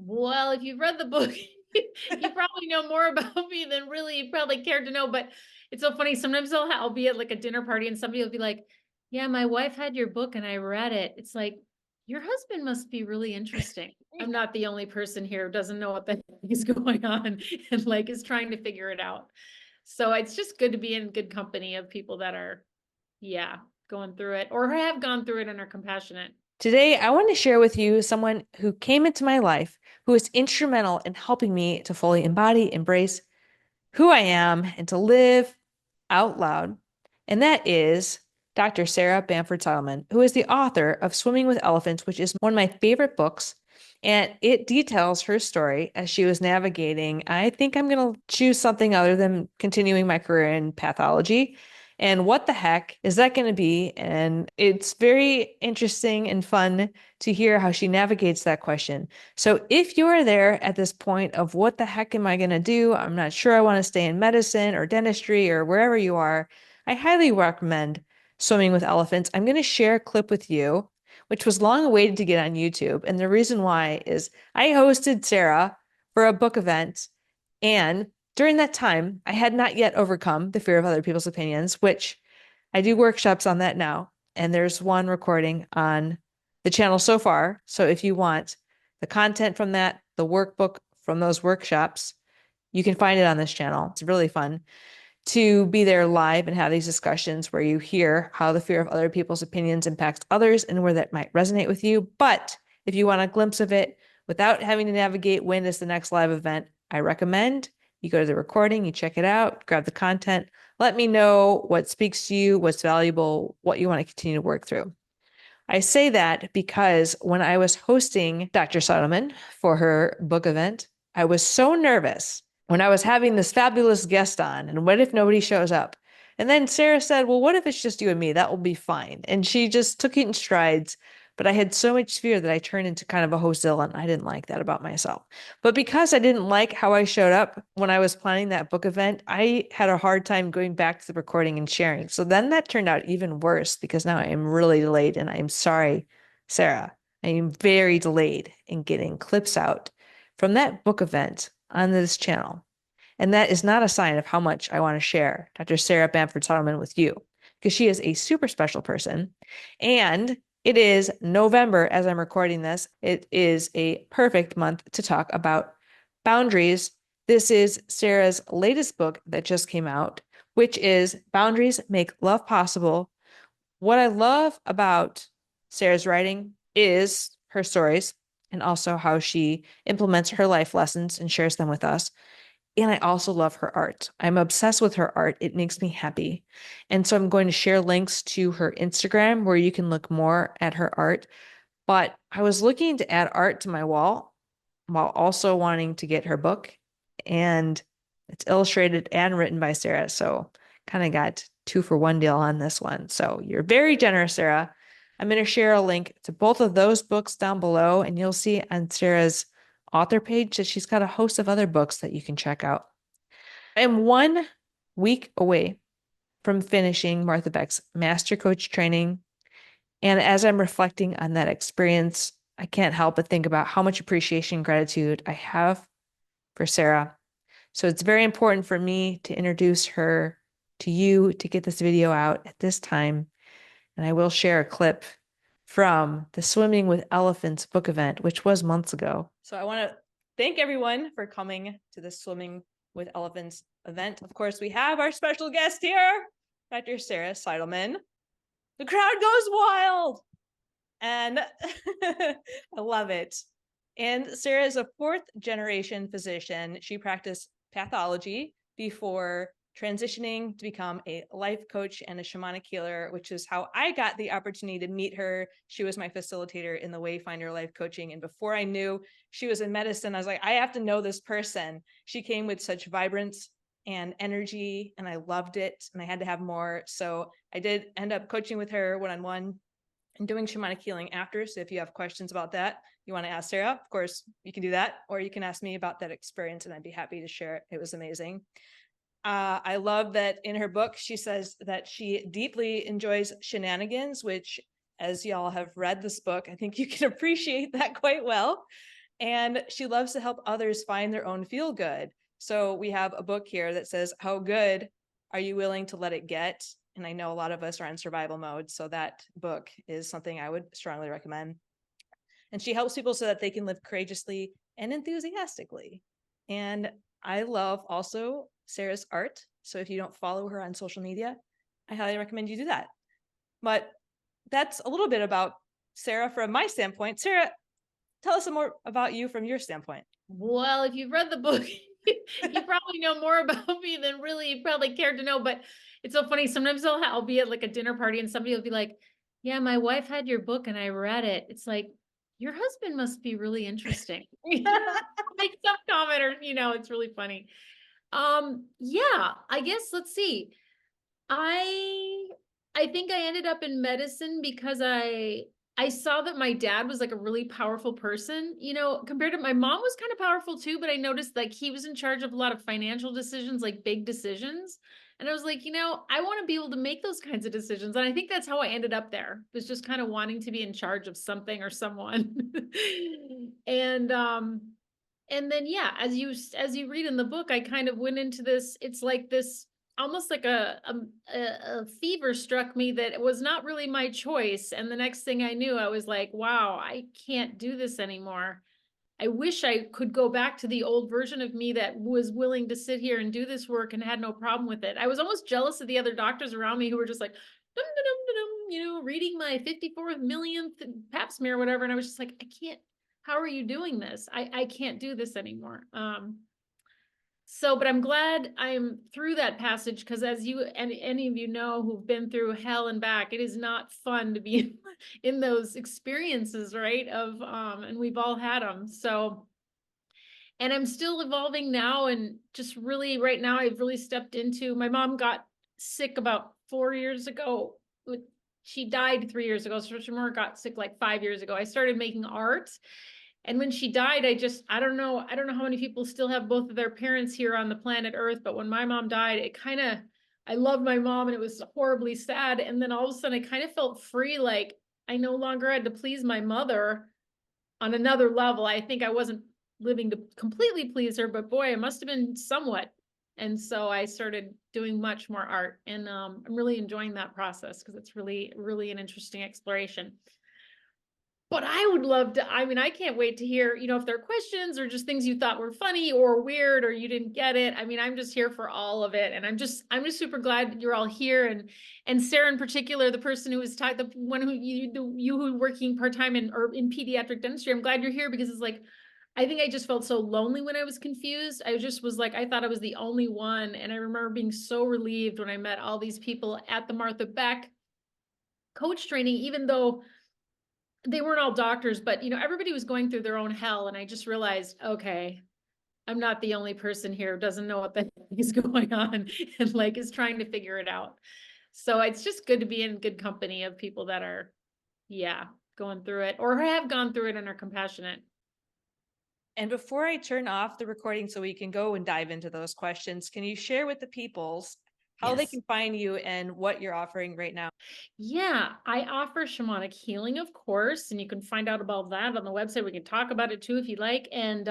Well, if you've read the book, you probably know more about me than really you probably cared to know. But it's so funny. Sometimes I'll be at like a dinner party and somebody will be like, "Yeah, my wife had your book and I read it." It's like, your husband must be really interesting. I'm not the only person here who doesn't know what the heck is going on and like is trying to figure it out. So it's just good to be in good company of people that are, yeah, going through it or have gone through it and are compassionate. Today, I want to share with you someone who came into my life who was instrumental in helping me to fully embody, embrace who I am, and to live out loud. And that is Dr. Sarah Bamford Seidelmann, who is the author of Swimming with Elephants, which is one of my favorite books. And it details her story as she was navigating. I think I'm going to choose something other than continuing my career in pathology. And what the heck is that going to be? And it's very interesting and fun to hear how she navigates that question. So if you're there at this point of what the heck am I going to do? I'm not sure I want to stay in medicine or dentistry or wherever you are. I highly recommend Swimming with Elephants. I'm going to share a clip with you, which was long awaited to get on YouTube. And the reason why is I hosted Sarah for a book event. And during that time, I had not yet overcome the fear of other people's opinions, which I do workshops on that now. And there's one recording on the channel so far. So if you want the content from that, the workbook from those workshops, you can find it on this channel. It's really fun to be there live and have these discussions where you hear how the fear of other people's opinions impacts others and where that might resonate with you. But if you want a glimpse of it without having to navigate when is the next live event, I recommend you go to the recording, you check it out, grab the content, let me know what speaks to you, what's valuable, what you want to continue to work through. I say that because when I was hosting Dr. Seidelmann for her book event, I was so nervous when I was having this fabulous guest on, and what if nobody shows up? And then Sarah said, well, what if it's just you and me? That will be fine. And she just took it in strides. But I had so much fear that I turned into kind of a hostile, and I didn't like that about myself. But because I didn't like how I showed up when I was planning that book event, I had a hard time going back to the recording and sharing. So then that turned out even worse because now I am really delayed, and I'm sorry, Sarah. I am very delayed in getting clips out from that book event on this channel. And that is not a sign of how much I want to share Dr. Sarah Bamford Seidelmann with you, because she is a super special person. And it is November as I'm recording this. It is a perfect month to talk about boundaries. This is Sarah's latest book that just came out, which is Boundaries Make Love Possible. What I love about Sarah's writing is her stories and also how she implements her life lessons and shares them with us. And I also love her art. I'm obsessed with her art. It makes me happy. And so I'm going to share links to her Instagram where you can look more at her art. But I was looking to add art to my wall while also wanting to get her book. And it's illustrated and written by Sarah. So kind of got 2-for-1 deal on this one. So you're very generous, Sarah. I'm going to share a link to both of those books down below, and you'll see on Sarah's author page that she's got a host of other books that you can check out. I am 1 week away from finishing Martha Beck's Master Coach training. And as I'm reflecting on that experience, I can't help but think about how much appreciation and gratitude I have for Sarah. So it's very important for me to introduce her to you, to get this video out at this time. And I will share a clip from the Swimming with Elephants book event, which was months ago. So I want to thank everyone for coming to the Swimming with Elephants event. Of course, we have our special guest here, Dr. Sarah Seidelmann. The crowd goes wild, and I love it. And Sarah is a 4th-generation physician. She practiced pathology before transitioning to become a life coach and a shamanic healer, which is how I got the opportunity to meet her. She was my facilitator in the Wayfinder life coaching. And before I knew she was in medicine, I was like, I have to know this person. She came with such vibrance and energy, and I loved it, and I had to have more. So I did end up coaching with her one-on-one and doing shamanic healing after. So if you have questions about that, you want to ask Sarah, of course, you can do that, or you can ask me about that experience, and I'd be happy to share it. It was amazing. I love that in her book, she says that she deeply enjoys shenanigans, which, as y'all have read this book, I think you can appreciate that quite well. And she loves to help others find their own feel good. So we have a book here that says, How good are you willing to let it get? And I know a lot of us are in survival mode. So that book is something I would strongly recommend. And she helps people so that they can live courageously and enthusiastically. And I love also Sarah's art. So if you don't follow her on social media, I highly recommend you do that. But that's a little bit about Sarah from my standpoint. Sarah, tell us some more about you from your standpoint. Well, if you've read the book, you probably know more about me than really you probably cared to know. But it's so funny. Sometimes I'll be at like a dinner party and somebody will be like, yeah, my wife had your book and I read it. It's like, your husband must be really interesting. Make some comment or, it's really funny. Yeah, I guess let's see. I I think I ended up in medicine because I saw that my dad was like a really powerful person, compared to my mom was kind of powerful too, but I noticed like he was in charge of a lot of financial decisions, like big decisions. And I was like, I want to be able to make those kinds of decisions. And I think that's how I ended up there. Was just kind of wanting to be in charge of something or someone. and and then yeah, as you read in the book, I kind of went into this, it's like this almost like a fever struck me that it was not really my choice. And the next thing I knew, I was like, wow, I can't do this anymore. I wish I could go back to the old version of me that was willing to sit here and do this work and had no problem with it. I was almost jealous of the other doctors around me who were just like, dum, dum, dum, dum, reading my 54th millionth pap smear or whatever. And I was just like, I can't, how are you doing this? I can't do this anymore. But I'm glad I'm through that passage because as you and any of you know who've been through hell and back, it is not fun to be in those experiences, right? And we've all had them. So, and I'm still evolving now and just really right now I've really stepped into, my mom got sick about 4 years ago. She died 3 years ago. So she more got sick like 5 years ago. I started making art. And when she died, I don't know how many people still have both of their parents here on the planet Earth, but when my mom died, I loved my mom and it was horribly sad. And then all of a sudden I kind of felt free, like I no longer had to please my mother on another level. I think I wasn't living to completely please her, but boy, it must have been somewhat. And so I started doing much more art and I'm really enjoying that process because it's really, really an interesting exploration. But I would love to, I can't wait to hear, if there are questions or just things you thought were funny or weird or you didn't get it. I'm just here for all of it. And I'm just super glad you're all here. And Sarah in particular, the person who was the one who you who working part-time in pediatric dentistry, I'm glad you're here because it's like, I think I just felt so lonely when I was confused. I just was like, I thought I was the only one. And I remember being so relieved when I met all these people at the Martha Beck coach training, even though they weren't all doctors, but everybody was going through their own hell. And I just realized, okay, I'm not the only person here who doesn't know what the heck is going on and like is trying to figure it out. So it's just good to be in good company of people that are, yeah, going through it or have gone through it and are compassionate. And before I turn off the recording so we can go and dive into those questions, can you share with the peoples how they can find you and what you're offering right now? Yeah, I offer shamanic healing, of course, and you can find out about that on the website. We can talk about it too if you like. And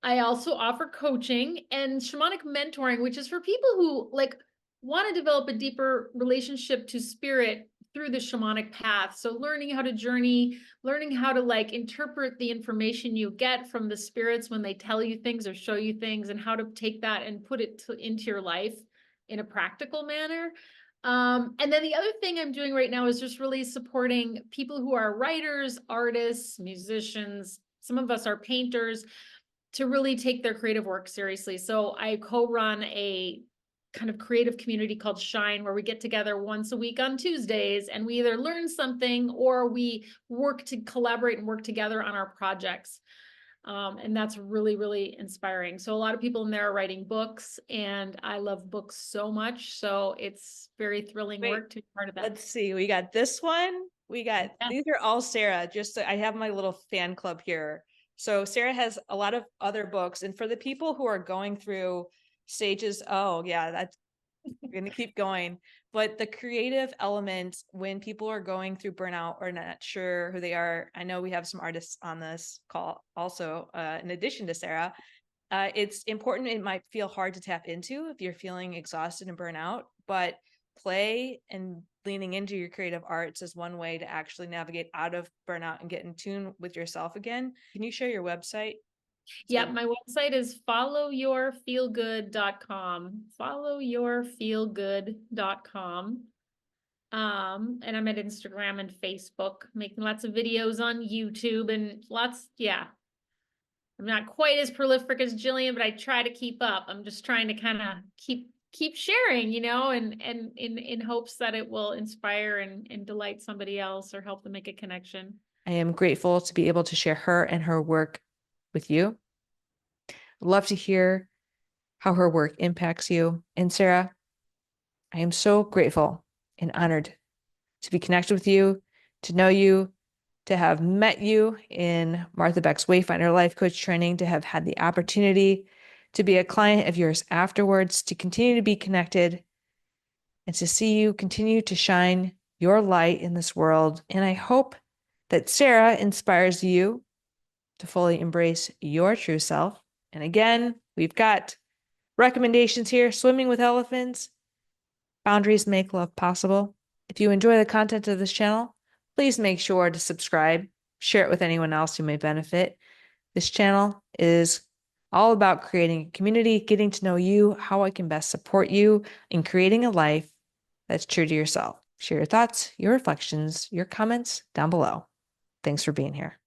I also offer coaching and shamanic mentoring, which is for people who like want to develop a deeper relationship to spirit through the shamanic path. So learning how to journey, learning how to like interpret the information you get from the spirits when they tell you things or show you things and how to take that and put it into your life in a practical manner. And then the other thing I'm doing right now is just really supporting people who are writers, artists, musicians. Some of us are painters to really take their creative work seriously. So I co-run a kind of creative community called Shine, where we get together once a week on Tuesdays and we either learn something or we work to collaborate and work together on our projects. And that's really, really inspiring. So a lot of people in there are writing books and I love books so much. So it's very thrilling work to be part of that. Let's see. We got this one. These are all Sarah. I have my little fan club here. So Sarah has a lot of other books. And for the people who are going through stages, oh yeah, We're going to keep going. But the creative element, when people are going through burnout or not sure who they are, I know we have some artists on this call also, in addition to Sarah. It's important. It might feel hard to tap into if you're feeling exhausted and burnout, but play and leaning into your creative arts is one way to actually navigate out of burnout and get in tune with yourself again. Can you share your website? Yeah, my website is followyourfeelgood.com. Followyourfeelgood.com. And I'm at Instagram and Facebook, making lots of videos on YouTube and yeah. I'm not quite as prolific as Jillian, but I try to keep up. I'm just trying to kind of keep sharing, and in hopes that it will inspire and delight somebody else or help them make a connection. I am grateful to be able to share her and her work with you. I'd love to hear how her work impacts you. And Sarah, I am so grateful and honored to be connected with you, to know you, to have met you in Martha Beck's Wayfinder life coach training, to have had the opportunity to be a client of yours afterwards, to continue to be connected, and to see you continue to shine your light in this world. And I hope that Sarah inspires you to fully embrace your true self. And again, we've got recommendations here: swimming with elephants, boundaries make love possible. If you enjoy the content of this channel, please make sure to subscribe, share it with anyone else who may benefit. This channel is all about creating a community, getting to know you, how I can best support you in creating a life that's true to yourself. Share your thoughts, your reflections, your comments down below. Thanks for being here.